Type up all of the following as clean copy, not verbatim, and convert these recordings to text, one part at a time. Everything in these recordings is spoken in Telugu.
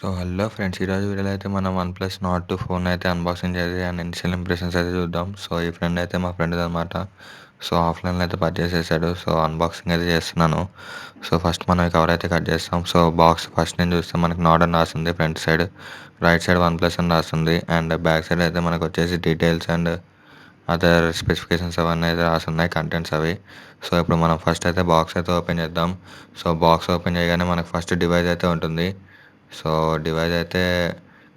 Hello friends. ఈరోజు వీడియోలో అయితే మనం వన్‌ప్లస్ నార్డ్ 2 ఫోన్ అయితే అన్బాక్సింగ్ చేసి అండ్ ఇనిషియల్ ఇంప్రెషన్స్ అయితే చూద్దాం. ఈ ఫ్రెండ్ అయితే మా ఫ్రెండ్‌ది అనమాట. ఆఫ్‌లైన్‌లో అయితే పర్చేస్ చేశాడు. అన్బాక్సింగ్ అయితే చేస్తున్నాను. ఫస్ట్ మనం ఈ కవర్ అయితే కట్ చేస్తాం. బాక్స్ ఫస్ట్ నుంచి చూస్తే మనకి నార్డ్ అని రాస్తుంది front side. Right side OnePlus అని రాస్తుంది. అండ్ బ్యాక్ సైడ్ అయితే మనకు వచ్చేసి డీటెయిల్స్ అండ్ అదర్ స్పెసిఫికేషన్స్ అవన్నీ అయితే రాసున్నాయి, కంటెంట్స్ అవి. ఇప్పుడు మనం ఫస్ట్ అయితే బాక్స్ అయితే ఓపెన్ చేద్దాం. బాక్స్ ఓపెన్ చేయగానే మనకు ఫస్ట్ డివైస్ అయితే ఉంటుంది. సో డివైస్ అయితే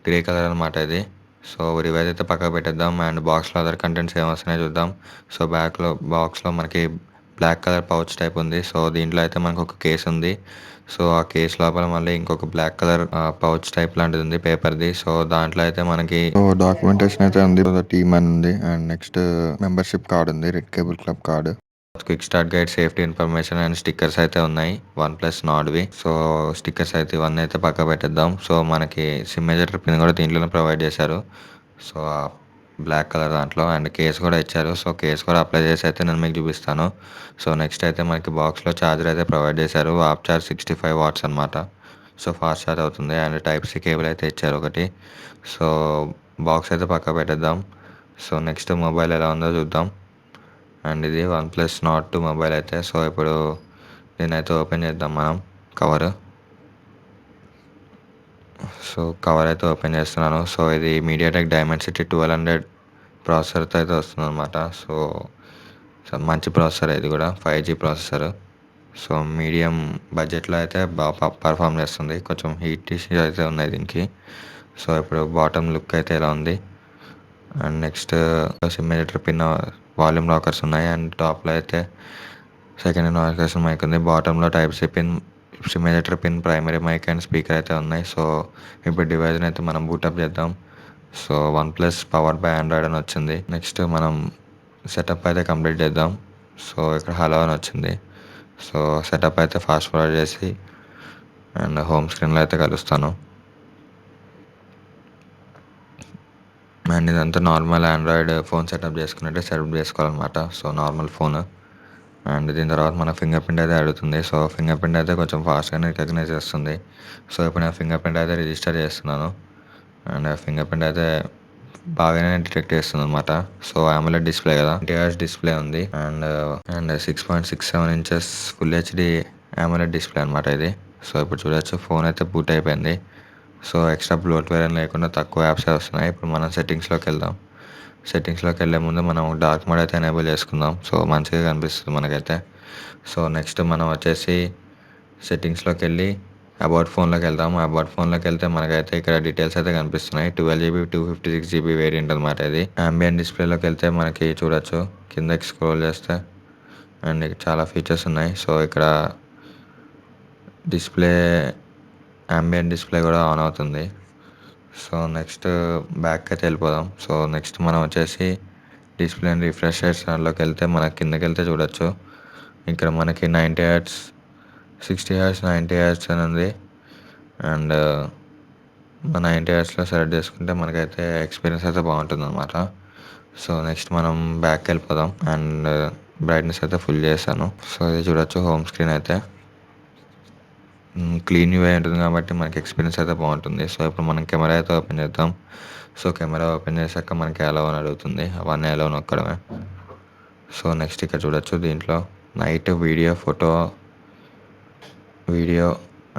గ్రే కలర్ అనమాట ఇది. డివైస్ అయితే పక్కకు పెట్టేద్దాం. అండ్ బాక్స్లో అదర్ కంటెంట్స్ ఏమొస్తున్నాయో చూద్దాం. బాక్స్లో మనకి బ్లాక్ కలర్ పౌచ్ టైప్ ఉంది. దీంట్లో అయితే మనకు ఒక కేస్ ఉంది. ఆ కేస్ లోపల మళ్ళీ ఇంకొక బ్లాక్ కలర్ పౌచ్ టైప్ లాంటిది ఉంది పేపర్ది. దాంట్లో అయితే మనకి డాక్యుమెంటేషన్ అయితే ఉంది. టీమ్ అని ఉంది. అండ్ నెక్స్ట్ మెంబర్షిప్ కార్డ్ ఉంది, red cable club card. Quick start guide, safety information and stickers అయితే ఉన్నాయి వన్‌ప్లస్ నార్డ్‌వి. స్టిక్కర్స్ అయితే ఇవన్నీ అయితే పక్క పెట్టేద్దాం. మనకి సిమ్ ఎజెక్టర్ పిన్ కూడా దీంట్లోనే ప్రొవైడ్ చేశారు. ఆ బ్లాక్ కలర్ దాంట్లో అండ్ కేస్ కూడా ఇచ్చారు. కేస్ కూడా అప్లై చేసి అయితే నేను మీకు చూపిస్తాను. నెక్స్ట్ అయితే మనకి బాక్స్లో ఛార్జర్ అయితే ప్రొవైడ్ చేశారు. హాఫ్ ఛార్జ్ 65 వాట్స్ అనమాట. ఫాస్ట్ ఛార్జ్ అవుతుంది. అండ్ టైప్ సి కేబుల్ అయితే ఇచ్చారు ఒకటి. సో బాక్స్ అయితే పక్క పెట్టేద్దాం. నెక్స్ట్ మొబైల్ ఎలా ఉందో చూద్దాం. అండ్ ఇది వన్‌ప్లస్ నార్డ్ 2 మొబైల్ అయితే. ఇప్పుడు దీన్నైతే ఓపెన్ చేద్దాం మనం కవర్. కవర్ అయితే ఓపెన్ చేస్తున్నాను. ఇది మీడియాటెక్ డైమెన్సిటీ 1200 ప్రాసెసర్తో అయితే వస్తుందన్నమాట. మంచి ప్రాసెసర్ ఇది కూడా, 5G ప్రాసెసర్. మీడియం బడ్జెట్లో అయితే బాగా పర్ఫామ్ చేస్తుంది. కొంచెం హీట్ ఇష్యూస్ అయితే ఉన్నాయి దీనికి. ఇప్పుడు బాటమ్ లుక్ అయితే ఇలా ఉంది. And next SIM ejector pin, volume rockers ఉన్నాయి. అండ్ టాప్లో అయితే సెకండ్ నాయిస్ మైక్ ఉంది. బాటంలో type C pin, SIM ejector pin, primary mic and speaker అయితే ఉన్నాయి. ఇప్పుడు డివైస్ని అయితే మనం బూటప్ చేద్దాం. వన్‌ప్లస్ పవర్డ్ బై ఆండ్రాయిడ్ అని వచ్చింది. నెక్స్ట్ మనం సెటప్ అయితే కంప్లీట్ చేద్దాం. ఇక్కడ హలో అని వచ్చింది. సెటప్ అయితే ఫాస్ట్ ఫార్వర్డ్ చేసి అండ్ హోమ్ స్క్రీన్లో అయితే కలుస్తాను. అండ్ ఇదంతా నార్మల్ ఆండ్రాయిడ్ ఫోన్ సెటప్ చేసుకున్నట్టే సెటప్ చేసుకోవాలన్నమాట. Normal phone. అండ్ దీని తర్వాత మన ఫింగర్ ప్రింట్ అయితే అడుగుతుంది. ఫింగర్ ప్రింట్ అయితే కొంచెం ఫాస్ట్గానే రికగ్నైజ్ చేస్తుంది. ఇప్పుడు నేను ఫింగర్ ప్రింట్ అయితే రిజిస్టర్ చేస్తున్నాను. అండ్ ఫింగర్ ప్రింట్ అయితే బాగానే డిటెక్ట్ చేస్తుంది అనమాట. AMOLED డిస్ప్లే కదా, 20 డిస్ప్లే ఉంది. And 6.67 inches full HD AMOLED display అనమాట ఇది. ఇప్పుడు చూడొచ్చు ఫోన్ అయితే బూట్ అయిపోయింది. ఎక్స్ట్రా బ్లోట్వేర్ అని లేకుండా తక్కువ యాప్సే వస్తున్నాయి. ఇప్పుడు మనం సెట్టింగ్స్లోకి వెళ్దాం. సెట్టింగ్స్లోకి వెళ్ళే ముందు మనం డార్క్ మోడ్ అయితే ఎనేబుల్ చేసుకుందాం. మంచిగా కనిపిస్తుంది మనకైతే. నెక్స్ట్ మనం వచ్చేసి సెట్టింగ్స్లోకి వెళ్ళి అబౌట్ ఫోన్లోకి వెళ్దాము. అబౌట్ ఫోన్లోకి వెళ్తే మనకైతే ఇక్కడ డీటెయిల్స్ అయితే కనిపిస్తున్నాయి. 12GB 256GB వేరియంట్ అనమాట ఇది. అంబియన్ డిస్ప్లేలోకి వెళ్తే మనకి చూడొచ్చు, కిందకి స్క్రోల్ చేస్తే అండ్ చాలా ఫీచర్స్ ఉన్నాయి. ఇక్కడ డిస్ప్లే, అంబియన్ డిస్ప్లే కూడా ఆన్ అవుతుంది. నెక్స్ట్ బ్యాక్ అయితే వెళ్ళిపోదాం. నెక్స్ట్ మనం వచ్చేసి డిస్ప్లే అండ్ రిఫ్రెష్ రేట్స్లోకి వెళ్తే మనకి కిందకి వెళ్తే చూడొచ్చు, ఇక్కడ మనకి 90 Hz, 60 Hz, 90 Hz అని ఉంది. అండ్ 90 Hzలో సెలెక్ట్ చేసుకుంటే మనకైతే ఎక్స్పీరియన్స్ అయితే బాగుంటుంది అనమాట. నెక్స్ట్ మనం బ్యాక్ వెళ్ళిపోదాం. అండ్ బ్రైట్నెస్ అయితే ఫుల్ చేశాను. ఇది చూడొచ్చు హోమ్ స్క్రీన్ అయితే క్లీన్ యూఐ ఉంటుంది కాబట్టి మనకి ఎక్స్పీరియన్స్ అయితే బాగుంటుంది. ఇప్పుడు మనం కెమెరా అయితే ఓపెన్ చేద్దాం. కెమెరా ఓపెన్ చేశాక మనకి అలౌ అని అడుగుతుంది. అవన్నీ అలౌ నొక్కడమే. నెక్స్ట్ ఇక్కడ చూడొచ్చు, దీంట్లో నైట్ వీడియో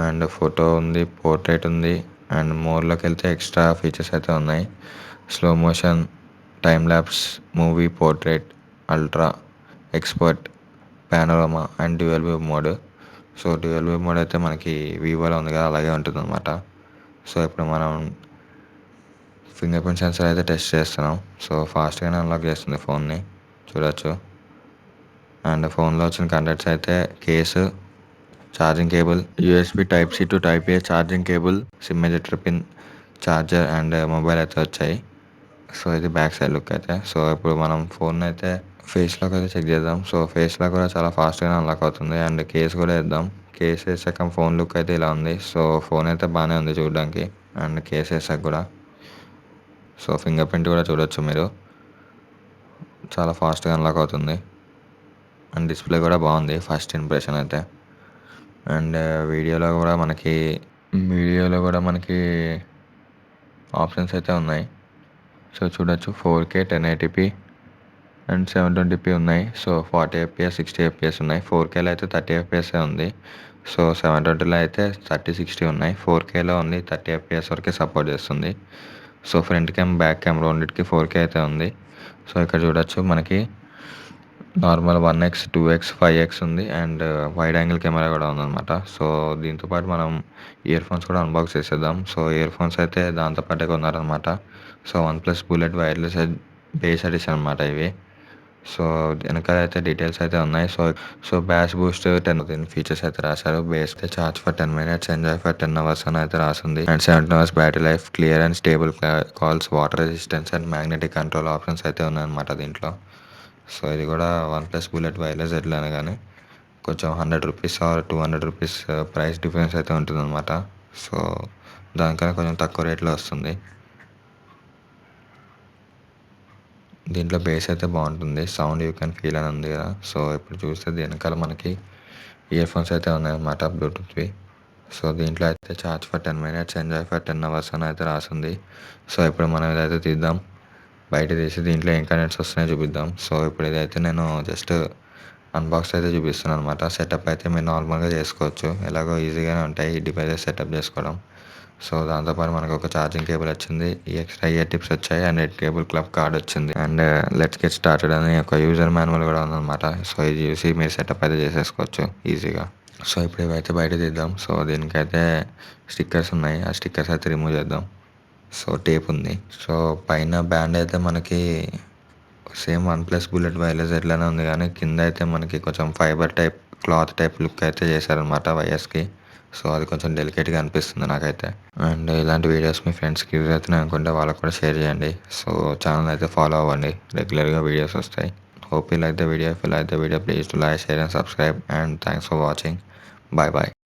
అండ్ ఫోటో ఉంది, పోర్ట్రేట్ ఉంది. అండ్ మోర్లోకి వెళ్తే ఎక్స్ట్రా ఫీచర్స్ అయితే ఉన్నాయి. Slow motion, time lapse, movie, portrait, ultra, expert, panorama and dual view mode. Dual view mode అయితే మనకి వివోలో ఉంది కదా, అలాగే ఉంటుంది అనమాట. ఇప్పుడు మనం ఫింగర్ ప్రింట్ సెన్సార్ అయితే టెస్ట్ చేస్తున్నాం. ఫాస్ట్గానే అన్లాక్ చేస్తుంది ఫోన్ని, చూడొచ్చు. అండ్ ఫోన్లో వచ్చిన కంటెంట్స్ అయితే case, charging cable, USB type C to type A charging cable, SIM ejector pin, charger and mobile అయితే వచ్చాయి. ఇది బ్యాక్ సైడ్ లుక్ అయితే. ఇప్పుడు మనం ఫోన్ అయితే ఫేస్ లాక్ అయితే చెక్ చేద్దాం. ఫేస్ లాక్ కూడా చాలా ఫాస్ట్గానే అన్లాక్ అవుతుంది. అండ్ కేస్ కూడా వేద్దాం. కేస్ వేసాక ఫోన్ లుక్ అయితే ఇలా ఉంది. ఫోన్ అయితే బాగానే ఉంది చూడడానికి. అండ్ కేస్ వేసాక కూడా ఫింగర్ ప్రింట్ కూడా చూడొచ్చు మీరు, చాలా ఫాస్ట్గా అన్లాక్ అవుతుంది. అండ్ డిస్ప్లే కూడా బాగుంది ఫస్ట్ ఇంప్రెషన్ అయితే. అండ్ వీడియోలో కూడా మనకి వీడియోలో కూడా మనకి ఆప్షన్స్ అయితే ఉన్నాయి. సో చూడొచ్చు 4K 1080p అండ్ 720p ఉన్నాయి. సో 40 fps 60 fps ఉన్నాయి. 4Kలో అయితే 30 fps ఉంది. సో 720లో అయితే 30 60 ఉన్నాయి. 4Kలో ఓన్లీ 30 fps వరకే సపోర్ట్ చేస్తుంది. So front cam back camera రెండిటికి 4K అయితే ఉంది. సో ఇక్కడ చూడొచ్చు మనకి నార్మల్ 1x 2x 5x ఉంది అండ్ వైడ్ యాంగిల్ కెమెరా కూడా ఉందన్నమాట. సో దీంతోపాటు మనం ఇయర్ ఫోన్స్ కూడా అన్బాక్స్ చేసేద్దాం. సో ఇయర్ ఫోన్స్ అయితే దాంతోపాటే కొన్నారనమాట. So OnePlus bullet wireless bass edition అనమాట ఇవి. సో వెనకాల అయితే డీటెయిల్స్ అయితే ఉన్నాయి. సో బ్యాస్ బూస్ట్ 10 దీని ఫీచర్స్ అయితే రాశారు. Base charge for 10 minutes, enjoy for 10 hours అని అయితే రాసింది. And 17 hours battery life, clear and stable calls, water resistance and magnetic control options అయితే ఉన్నాయన్నమాట దీంట్లో. సో ఇది కూడా వన్‌ప్లస్ బుల్లెట్ వైర్లెస్ ఎట్లనే కానీ కొంచెం ₹100 ఆర్ ₹200 ప్రైస్ డిఫరెన్స్ అయితే ఉంటుందన్నమాట. సో దానికన్నా కొంచెం తక్కువ రేట్లో వస్తుంది. దీంట్లో బేస్ అయితే బాగుంటుంది. సౌండ్ యూ కెన్ ఫీల్ అని ఉంది కదా. సో ఇప్పుడు చూస్తే దీని వెనకాల మనకి ఇయర్ ఫోన్స్ అయితే ఉన్నాయన్నమాట బ్లూటూత్వి. సో దీంట్లో అయితే charge for 10 minutes, enjoy for 10 hours అని అయితే రాసింది. సో ఇప్పుడు మనం ఇదైతే తీద్దాం. బయట తీసి దీంట్లో ఏం కనెక్ట్స్ వస్తున్నాయో చూపిద్దాం. సో ఇప్పుడు ఇదైతే నేను జస్ట్ అన్బాక్స్ అయితే చూపిస్తున్నాను అనమాట. సెటప్ అయితే మీరు నార్మల్గా చేసుకోవచ్చు. ఎలాగో ఈజీగానే ఉంటాయి ఈ డివైజెస్ సెటప్ చేసుకోవడం. సో దాంతోపాటు మనకు ఒక ఛార్జింగ్ కేబుల్ వచ్చింది. ఈ ఎక్స్ట్రా ఇయర్ టిప్స్ వచ్చాయి and red cable club card వచ్చింది. అండ్ లెట్స్ గెట్ స్టార్టెడ్ అని ఒక యూజర్ మాన్యువల్ కూడా ఉందన్నమాట. సో ఇది చూసి మీరు సెటప్ అయితే చేసేసుకోవచ్చు ఈజీగా. సో ఇప్పుడు ఇవైతే బయట తీద్దాం. సో దీనికైతే స్టిక్కర్స్ ఉన్నాయి. ఆ స్టిక్కర్స్ అయితే రిమూవ్ చేద్దాం. సో టేప్ ఉంది. సో పైన బ్యాండ్ అయితే మనకి సేమ్ వన్‌ప్లస్ బుల్లెట్ వైర్లెస్ ఎట్లానే ఉంది కానీ కింద అయితే మనకి కొంచెం fibre type cloth type look అయితే చేశారనమాట వైర్స్కి. సో అది కొంచెం డెలికేట్గా అనిపిస్తుంది నాకైతే. అండ్ ఇలాంటి వీడియోస్ మీ ఫ్రెండ్స్కి యూజ్ అవుతున్నాయి అనుకుంటే వాళ్ళకు కూడా షేర్ చేయండి. సో ఛానల్ అయితే ఫాలో అవ్వండి, రెగ్యులర్గా వీడియోస్ వస్తాయి. Hope you like the video. If you like the video, please do like, share and subscribe. And thanks for watching. Bye bye.